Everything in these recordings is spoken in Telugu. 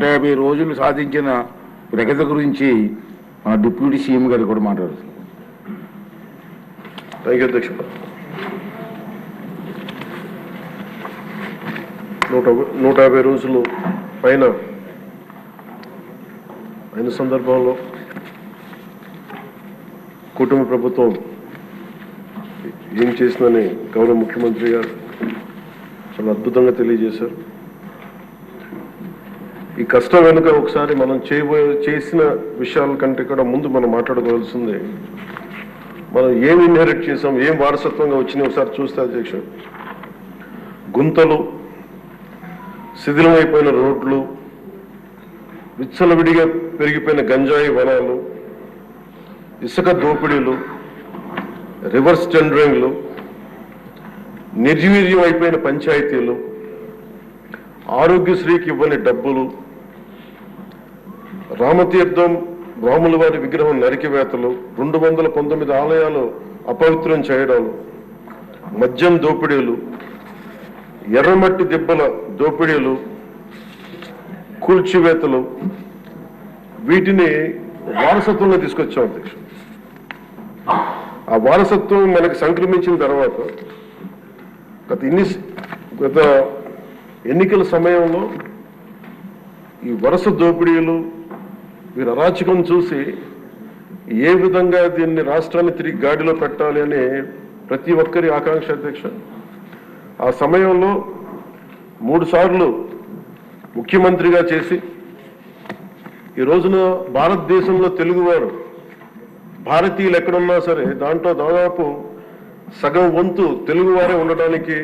150 రోజులు సాధించిన ప్రగతి గురించి మన డిప్యూటీ సీఎం గారు కూడా మాట్లాడుతున్నారు. థ్యాంక్ యూ అధ్యక్ష. 150 రోజులు పైన అయిన సందర్భంలో కుటుంబ ప్రభుత్వం ఏం చేసిందని గౌరవ ముఖ్యమంత్రి గారు చాలా అద్భుతంగా తెలియజేశారు. ఈ కష్టం వెనుక ఒకసారి మనం చేసిన విషయాల కంటే కూడా ముందు మనం మాట్లాడుకోవాల్సింది మనం ఏం ఇన్హెరిట్ చేసాం, ఏం వారసత్వంగా వచ్చినాయి ఒకసారి చూస్తే అధ్యక్ష, గుంతలు, శిథిలమైపోయిన రోడ్లు, విచ్చలవిడిగా పెరిగిపోయిన గంజాయి వనాలు, ఇసుక దోపిడీలు, రివర్స్ టెండరింగ్లు, నిర్వీర్యం అయిపోయిన పంచాయతీలు, ఆరోగ్యశ్రీకి ఇవ్వని డబ్బులు, రామతీర్థం రాముల వారి విగ్రహం నరికివేతలు, 219 ఆలయాలు అపవిత్రం చేయడాలు, మద్యం దోపిడీలు, ఎర్రమట్టి దిబ్బల దోపిడీలు, కూల్చివేతలు, వీటిని వారసత్వంగా తీసుకొచ్చాం అధ్యక్ష. ఆ వారసత్వం మనకి సంక్రమించిన తర్వాత గత ఎన్నికల సమయంలో ఈ వరుస దోపిడీలు, వీరి అరాచకం చూసి ఏ విధంగా దీన్ని రాష్ట్రాన్ని తిరిగి గాడిలో పెట్టాలి అని ప్రతి ఒక్కరి ఆకాంక్ష అధ్యక్ష. ఆ సమయంలో 3 సార్లు ముఖ్యమంత్రిగా చేసి ఈ రోజున భారతదేశంలో తెలుగువారు భారతీయులు ఎక్కడున్నా సరే దాంట్లో దాదాపు సగం వంతు తెలుగువారే ఉండడానికి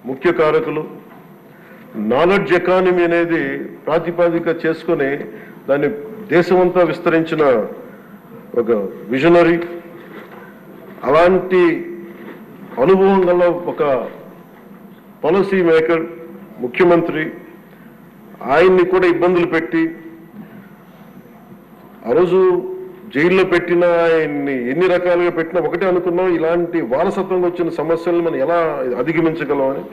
ముఖ్య కారకులు. నాలెడ్జ్ ఎకానమీ అనేది ప్రాతిపదిక చేసుకొని దాన్ని దేశమంతా విస్తరించిన ఒక విజనరీ. అలాంటి అనుభవం గల ఒక పాలసీ మేకర్ ముఖ్యమంత్రి, ఆయన్ని కూడా ఇబ్బందులు పెట్టి ఆ రోజు జైల్లో పెట్టినా, ఆయన్ని ఎన్ని రకాలుగా పెట్టినా ఒకటే అనుకున్నాం, ఇలాంటి వారసత్వంగా వచ్చిన సమస్యలను మనం ఎలా అధిగమించగలం అని.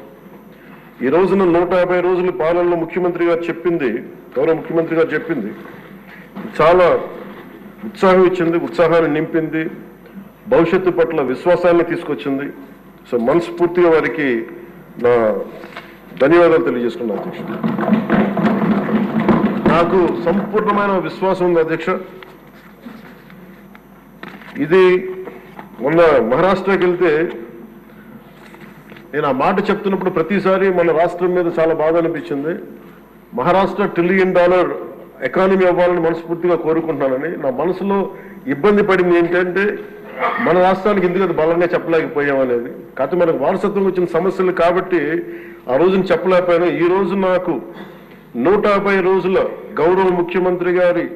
ఈ రోజున 150 రోజుల పాలనలో ముఖ్యమంత్రి గారు చెప్పింది, గౌరవ ముఖ్యమంత్రి గారు చెప్పింది చాలా ఉత్సాహం ఇచ్చింది, ఉత్సాహాన్ని నింపింది, భవిష్యత్తు పట్ల విశ్వాసాన్ని తీసుకొచ్చింది. సో మనస్ఫూర్తిగా వారికి నా ధన్యవాదాలు తెలియజేసుకున్నాను అధ్యక్ష. నాకు సంపూర్ణమైన విశ్వాసం ఉంది అధ్యక్ష. ఇది మొన్న మహారాష్ట్రకి వెళ్తే నేను ఆ మాట చెప్తున్నప్పుడు ప్రతిసారి మన రాష్ట్రం మీద చాలా బాధ అనిపించింది. మహారాష్ట్ర $1 ట్రిలియన్ ఎకానమీ అవ్వాలని మనస్ఫూర్తిగా కోరుకుంటున్నానని. నా మనసులో ఇబ్బంది పడింది ఏంటంటే మన రాష్ట్రానికి ఎందుకు అది బలంగా చెప్పలేకపోయామనేది. కాకపోతే మనకు వారసత్వం వచ్చిన సమస్యలు కాబట్టి ఆ రోజున చెప్పలేకపోయాను. ఈ రోజు నాకు 150 రోజుల గౌరవ ముఖ్యమంత్రి గారి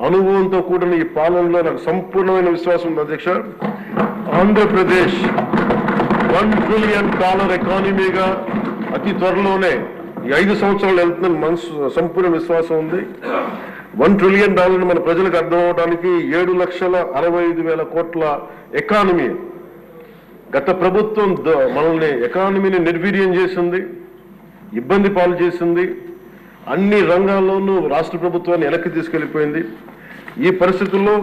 అనుభవంతో కూడిన ఈ పాలనలో నాకు సంపూర్ణమైన విశ్వాసం ఉంది అధ్యక్ష. ఆంధ్రప్రదేశ్ $1 ట్రిలియన్ ఎకానమీగా అతి త్వరలోనే ఈ 5 సంవత్సరాలు వెళ్తుందని మనసు సంపూర్ణ విశ్వాసం ఉంది. $1 ట్రిలియన్ మన ప్రజలకు అర్థం అవడానికి 7,65,000 కోట్ల ఎకానమీ. గత ప్రభుత్వం మనల్ని ఎకానమీని నిర్వీర్యం చేసింది, ఇబ్బంది పాలు చేసింది, అన్ని రంగాల్లోనూ రాష్ట్ర ప్రభుత్వాన్ని వెనక్కి తీసుకెళ్లిపోయింది. ఈ పరిస్థితుల్లో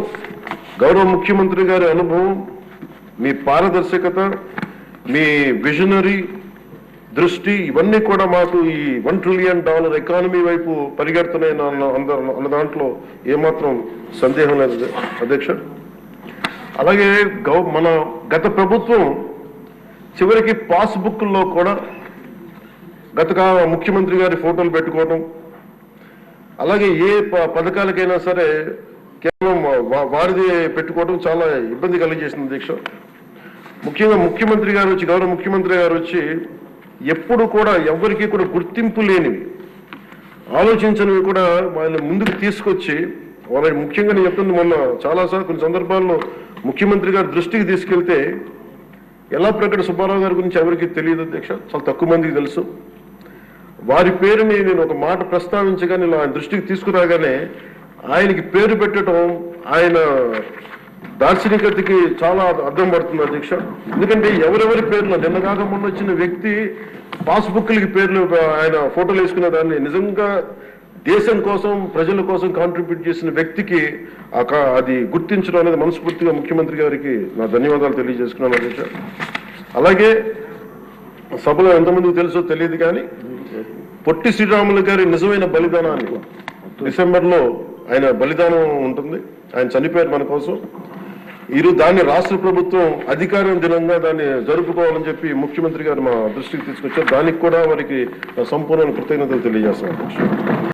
గౌరవ ముఖ్యమంత్రి గారి అనుభవం, మీ పారదర్శకత, మీ విజనరీ దృష్టి, ఇవన్నీ కూడా మాకు ఈ $1 ట్రిలియన్ ఎకానమీ వైపు పరిగెడుతున్నాయి అన్న దాంట్లో ఏమాత్రం సందేహం లేదు అధ్యక్ష. అలాగే మన గత ప్రభుత్వం చివరికి పాస్బుక్లో కూడా గత ముఖ్యమంత్రి గారి ఫోటోలు పెట్టుకోవడం, అలాగే ఏ పథకాలకైనా సరే కేవలం వారిది పెట్టుకోవడం చాలా ఇబ్బంది కలిగజేసింది అధ్యక్ష. ముఖ్యంగా ముఖ్యమంత్రి గారు వచ్చి, గౌరవ ముఖ్యమంత్రి గారు వచ్చి ఎప్పుడు కూడా ఎవరికి కూడా గుర్తింపు లేనివి, ఆలోచించనివి కూడా వాళ్ళని ముందుకు తీసుకొచ్చి వాళ్ళని, ముఖ్యంగా నేను చెప్తుంది మొన్న చాలాసార్లు కొన్ని సందర్భాల్లో ముఖ్యమంత్రి గారి దృష్టికి తీసుకెళ్తే ఎల్లాప్రగడ సుబ్బారావు గారి గురించి ఎవరికి తెలియదు అధ్యక్ష, చాలా తక్కువ మందికి తెలుసు. వారి పేరుని నేను ఒక మాట ప్రస్తావించగానే, ఆయన దృష్టికి తీసుకురాగానే ఆయనకి పేరు పెట్టడం ఆయన దార్శనికతకి చాలా అర్థం పడుతుంది అధ్యక్ష. ఎందుకంటే ఎవరెవరి పేర్లు నిన్న కాక మొన్న వచ్చిన వ్యక్తి పాస్బుక్లకి పేర్లు ఆయన ఫోటోలు వేసుకునే దాన్ని నిజంగా దేశం కోసం ప్రజల కోసం కాంట్రిబ్యూట్ చేసిన వ్యక్తికి అది గుర్తించడం అనేది మనస్ఫూర్తిగా ముఖ్యమంత్రి గారికి నా ధన్యవాదాలు తెలియజేసుకున్నాను అధ్యక్ష. అలాగే సభలో ఎంతమందికి తెలుసో తెలియదు కానీ పొట్టి శ్రీరాములు గారి నిజమైన బలిదానాన్ని డిసెంబర్లో ఆయన బలిదానం ఉంటుంది. ఆయన చనిపోయారు మన కోసం. ఈరోజు దాన్ని రాష్ట్ర ప్రభుత్వం అధికారం దినంగా దాన్ని జరుపుకోవాలని చెప్పి ముఖ్యమంత్రి గారు మా దృష్టికి తీసుకొచ్చారు. దానికి కూడా వారికి సంపూర్ణ కృతజ్ఞతలు తెలియజేస్తాను.